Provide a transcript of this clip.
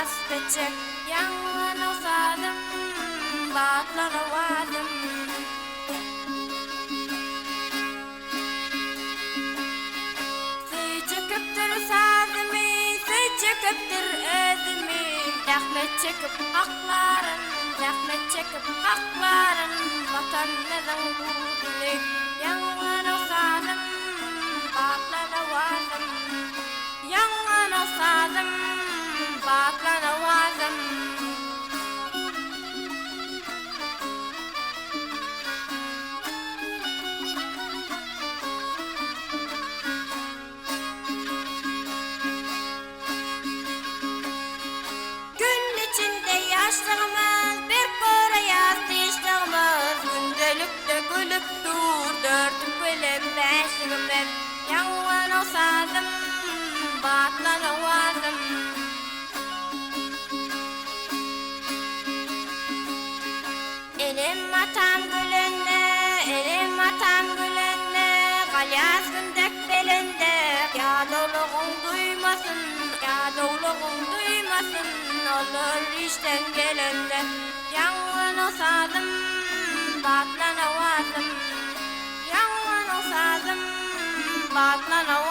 Hasbetçek yangın osadım, batlanavadım. Sıçıkıptır sazımı, sıçıkıptır özümü. Zahmet çekip hakların, zahmet çekip hakların. Vatanımızın gururunu yangın osadım, batlanavadım. Yangın osadım, batlanavadım. Gün içinde yaşlığımız bir kore yazdıştığımız. Gündelikte gülüp dur dörtük bölüm beşliğimiz. Yangın osadım, batlanavadım. Elim atam gülünde, elim atam gülünde. Kalyas gündek belinde. Ya doluğun duymasın, ya doluğun duymasın. Olur işten gelende. Yangın osadım, batlanavadım. Yangın osadım, batlanavadım.